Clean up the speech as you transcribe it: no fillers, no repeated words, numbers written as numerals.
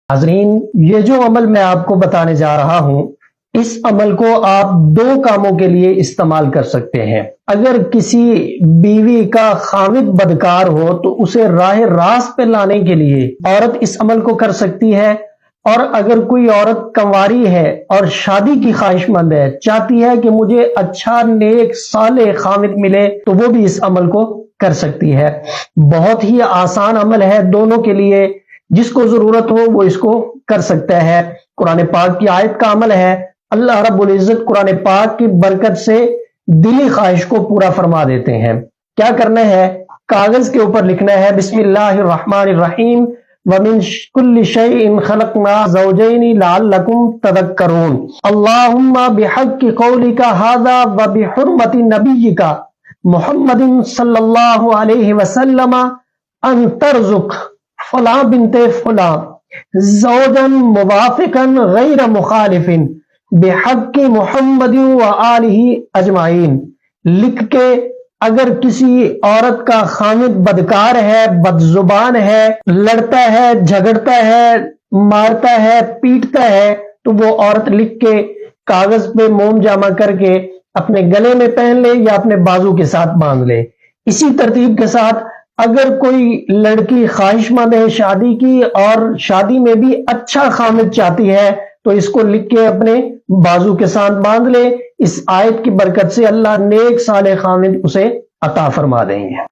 ناظرین، یہ جو عمل میں آپ کو بتانے جا رہا ہوں، اس عمل کو آپ دو کاموں کے لیے استعمال کر سکتے ہیں۔ اگر کسی بیوی کا خاوند بدکار ہو تو اسے راہ راست پہ لانے کے لیے عورت اس عمل کو کر سکتی ہے، اور اگر کوئی عورت کنواری ہے اور شادی کی خواہش مند ہے، چاہتی ہے کہ مجھے اچھا نیک صالح خاوند ملے، تو وہ بھی اس عمل کو کر سکتی ہے۔ بہت ہی آسان عمل ہے، دونوں کے لیے جس کو ضرورت ہو وہ اس کو کر سکتا ہے۔ قرآن پاک کی آیت کا عمل ہے۔ اللہ رب العزت قرآن پاک کی برکت سے دلی خواہش کو پورا فرما دیتے ہیں۔ کیا کرنا ہے؟ کاغذ کے اوپر لکھنا ہے بسم اللہ الرحمن الرحیم وَمِن كُلِّ شَيْءٍ خَلَقْنَا زَوْجَيْنِ لَعَلَّكُمْ تَذَكَّرُونَ اللہم بحق قولک ھذا وبحرمت نبیک محمد صلی اللہ علیہ وسلم ان ترزق فلاں بنت فلاں زوجا موافقا غیر مخالف بحق محمد وآلہ اجمعین۔ لکھ کے اگر کسی عورت کا خاوند بدکار ہے، بد زبان ہے، لڑتا ہے، جھگڑتا ہے، مارتا ہے، پیٹتا ہے، تو وہ عورت لکھ کے کاغذ پہ موم جامع کر کے اپنے گلے میں پہن لے یا اپنے بازو کے ساتھ باندھ لے۔ اسی ترتیب کے ساتھ اگر کوئی لڑکی خواہش مند ہے شادی کی اور شادی میں بھی اچھا خاوند چاہتی ہے، تو اس کو لکھ کے اپنے بازو کے ساتھ باندھ لے۔ اس آیت کی برکت سے اللہ نیک صالح خاوند اسے عطا فرما دیں گے۔